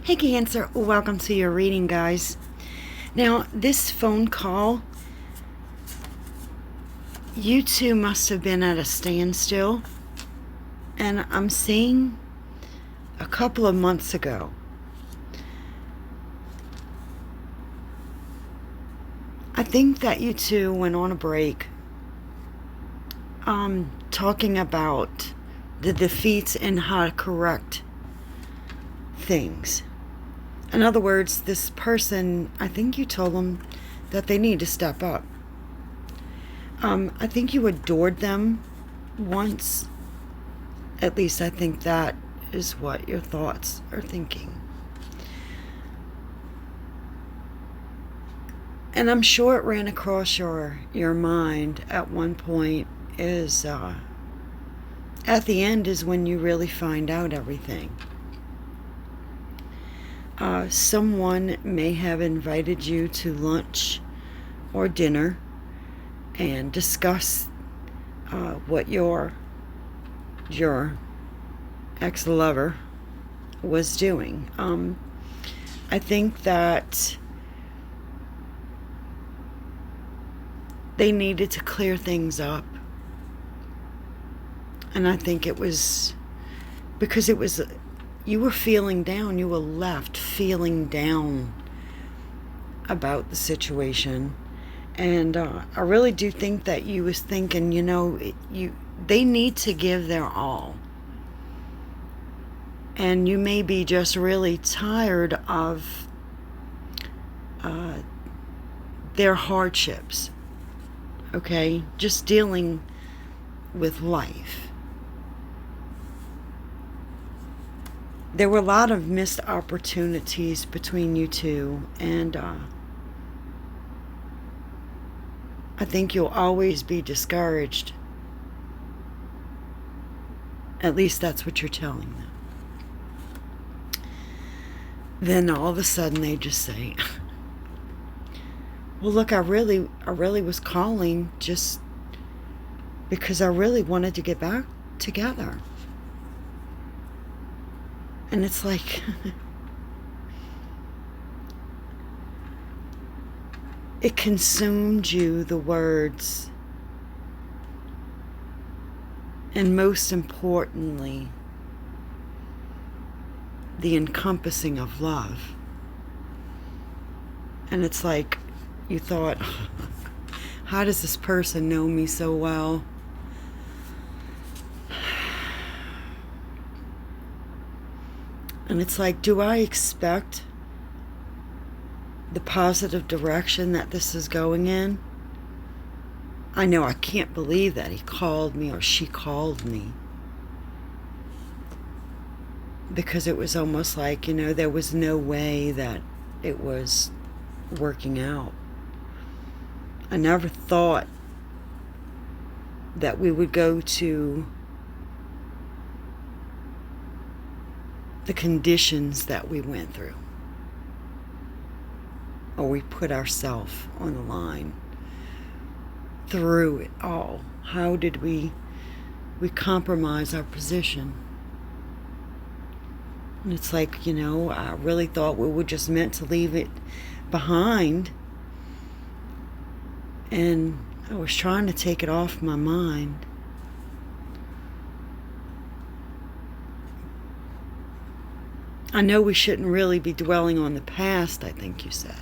Hey Cancer, welcome to your reading, guys. Now, this phone call, you two must have been at a standstill, and I'm seeing a couple of months ago. I think that you two went on a break, talking about the defeats and how to correct things. In other words, this person, I think you told them that they need to step up. I think you adored them once. At least I think that is what your thoughts are thinking. And I'm sure it ran across your mind at one point is at the end is when you really find out everything. Someone may have invited you to lunch or dinner and discuss what your ex-lover was doing. I think that they needed to clear things up. And I think it was because it was, you were feeling down. You were left feeling down about the situation. And I really do think that you was thinking, they need to give their all. And you may be just really tired of their hardships. Okay? Just dealing with life. There were a lot of missed opportunities between you two, and I think you'll always be discouraged. At least that's what you're telling them. Then all of a sudden they just say, well, look, I really was calling just because I really wanted to get back together. And it's like, it consumed you, the words, and most importantly, the encompassing of love. And it's like you thought, how does this person know me so well? And it's like, do I expect the positive direction that this is going in? I know I can't believe that he called me or she called me. Because it was almost like, there was no way that it was working out. I never thought that we would go to the conditions that we went through. Or we put ourselves on the line through it all. How did we compromise our position? And it's like, I really thought we were just meant to leave it behind. And I was trying to take it off my mind. I know we shouldn't really be dwelling on the past, I think you said.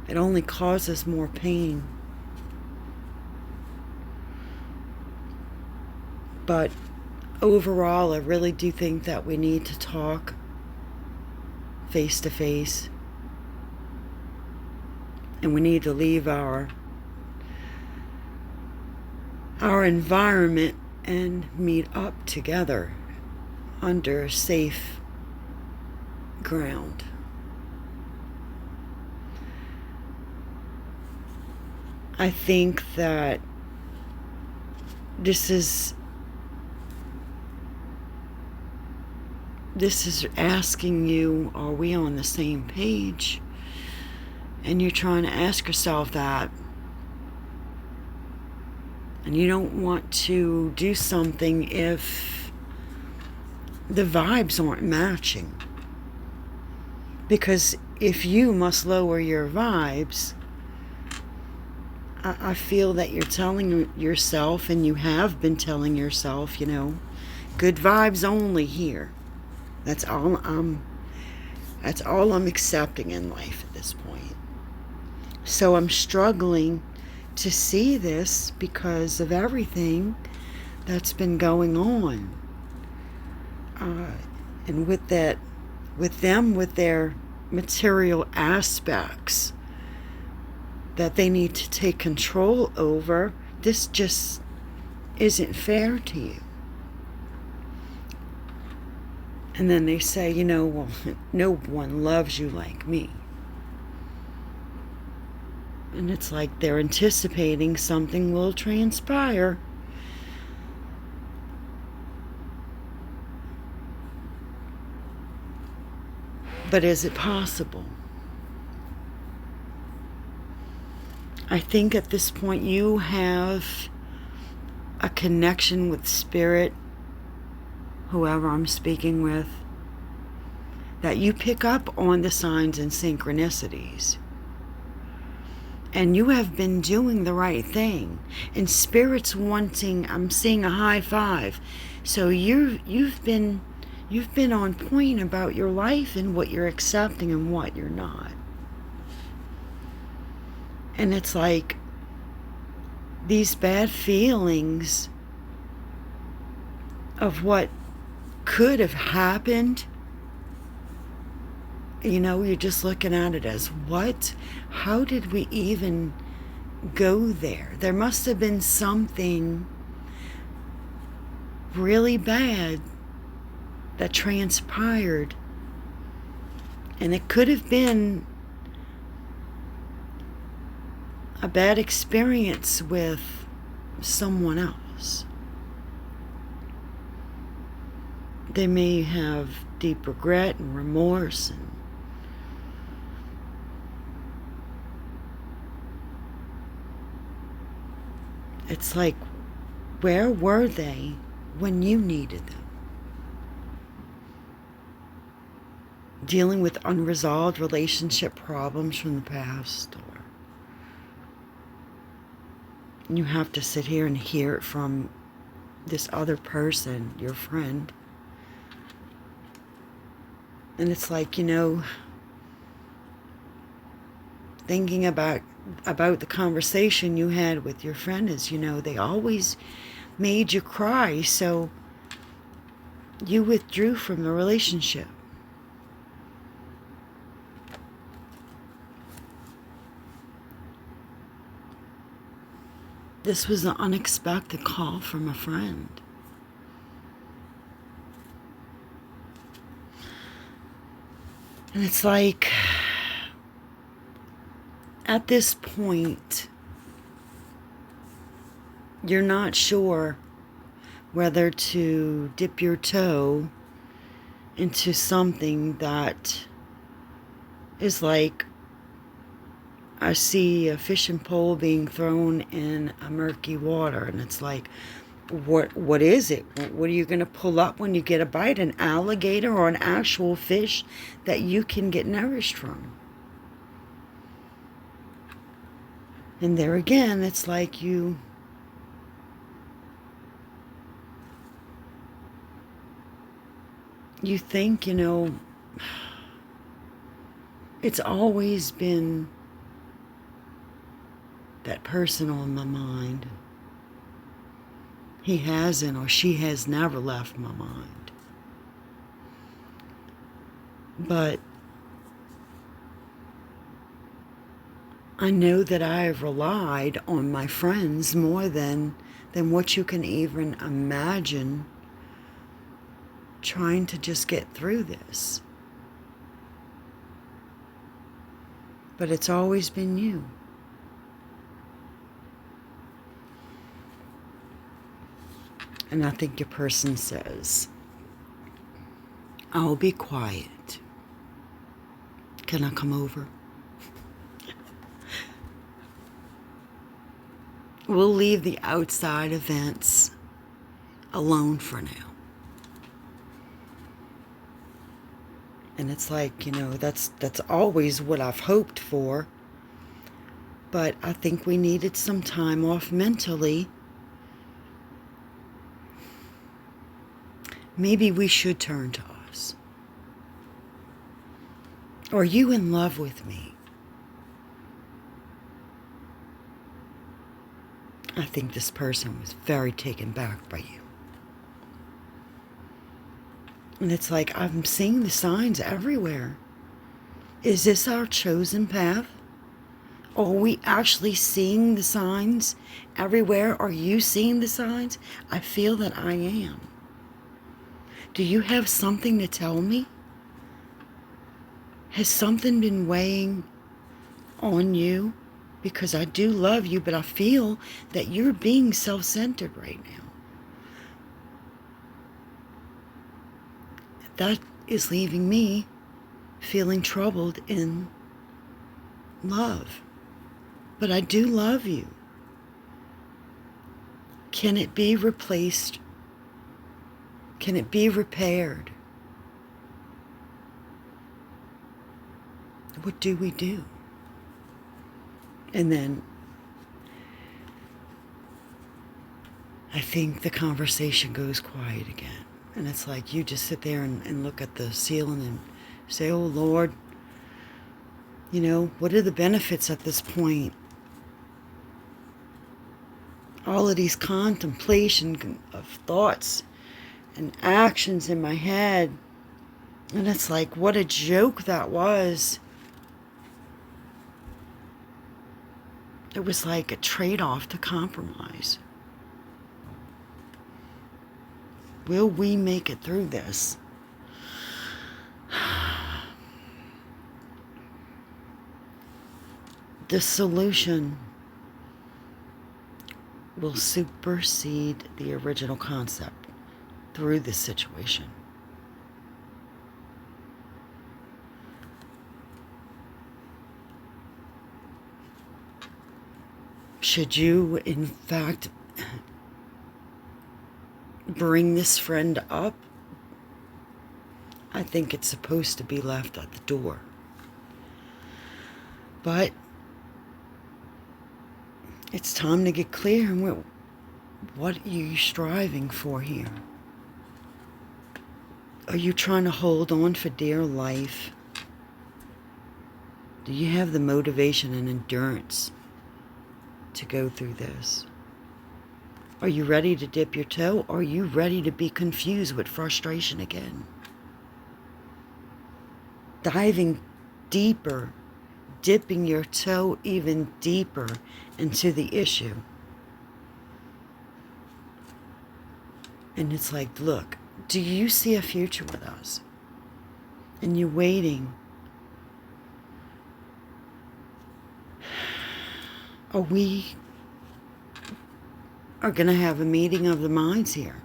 It only causes more pain. But overall, I really do think that we need to talk face to face. And we need to leave our environment and meet up together under safe ground. I think that this is asking you, are we on the same page? And you're trying to ask yourself that. And you don't want to do something if the vibes aren't matching. Because if you must lower your vibes, I feel that you're telling yourself, and you have been telling yourself, good vibes only here. That's all I'm accepting in life at this point. So I'm struggling to see this because of everything that's been going on. And with them, with their material aspects that they need to take control over, this just isn't fair to you. And then they say, well, no one loves you like me. And it's like they're anticipating something will transpire. But is it possible? I think at this point you have a connection with spirit, whoever I'm speaking with, that you pick up on the signs and synchronicities. And you have been doing the right thing. And spirit's wanting, I'm seeing a high five. So you've been on point about your life and what you're accepting and what you're not. And it's like these bad feelings of what could have happened, you're just looking at it as, what? How did we even go there? There must have been something really bad that transpired. And it could have been a bad experience with someone else. They may have deep regret and remorse, and it's like, where were they when you needed them? Dealing with unresolved relationship problems from the past, or you have to sit here and hear it from this other person, your friend. And it's like, thinking about the conversation you had with your friend is, they always made you cry, so you withdrew from the relationship. This was an unexpected call from a friend. And it's like, at this point, you're not sure whether to dip your toe into something that is like, I see a fishing pole being thrown in a murky water, and it's like, what is it? What are you going to pull up when you get a bite? An alligator or an actual fish that you can get nourished from? And there again, it's like you think, it's always been that person on my mind. He hasn't, or she has never left my mind. But I know that I have relied on my friends more than what you can even imagine, trying to just get through this. But it's always been you. And I think your person says, I'll be quiet. Can I come over? We'll leave the outside events alone for now. And it's like, that's always what I've hoped for. But I think we needed some time off mentally. Maybe we should turn to us. Are you in love with me? I think this person was very taken back by you. And it's like, I'm seeing the signs everywhere. Is this our chosen path? Are we actually seeing the signs everywhere? Are you seeing the signs? I feel that I am. Do you have something to tell me? Has something been weighing on you? Because I do love you, but I feel that you're being self-centered right now. That is leaving me feeling troubled in love. But I do love you. Can it be replaced? Can it be repaired? What do we do? And then I think the conversation goes quiet again. And it's like you just sit there and look at the ceiling and say, oh Lord, what are the benefits at this point? All of these contemplation of thoughts and actions in my head. And it's like, what a joke that was. It was like a trade-off to compromise. Will we make it through this? The solution will supersede the original concept through this situation. Should you, in fact, bring this friend up, I think it's supposed to be left at the door. But it's time to get clear on what are you striving for here? Are you trying to hold on for dear life? Do you have the motivation and endurance to go through this? Are you ready to dip your toe? Or are you ready to be confused with frustration again? Diving deeper, dipping your toe even deeper into the issue. And it's like, look, do you see a future with us? And you're waiting. We are going to have a meeting of the minds here.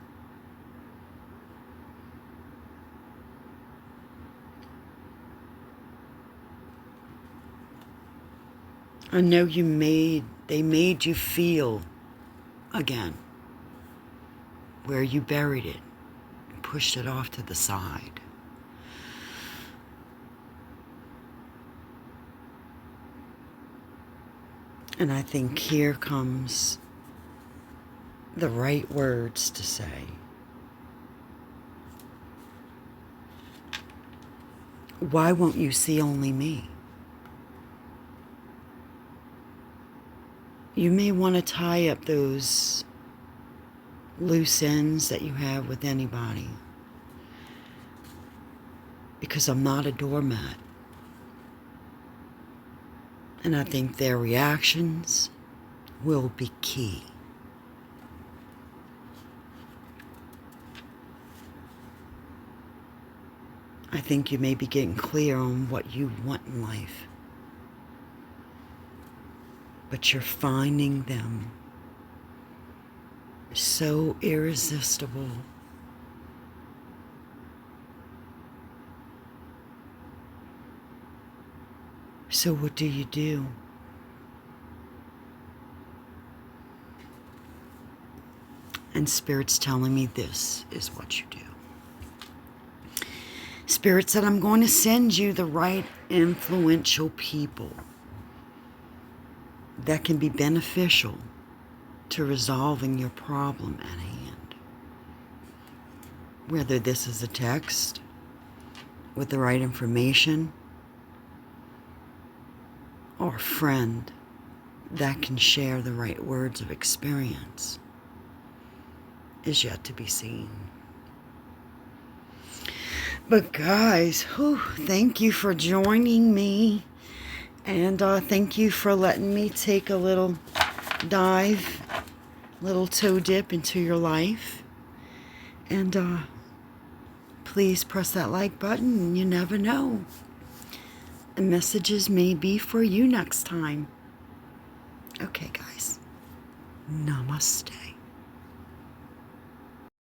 I know they made you feel again where you buried it and pushed it off to the side. And I think here comes the right words to say. Why won't you see only me? You may want to tie up those loose ends that you have with anybody, because I'm not a doormat. And I think their reactions will be key. I think you may be getting clear on what you want in life. But you're finding them so irresistible. So what do you do? And Spirit's telling me this is what you do. Spirit said, I'm going to send you the right influential people that can be beneficial to resolving your problem at hand. Whether this is a text with the right information or a friend that can share the right words of experience is yet to be seen. But guys, thank you for joining me. And thank you for letting me take a little dive, little toe dip into your life. And please press that like button. You never know. The messages may be for you next time. Okay, guys. Namaste.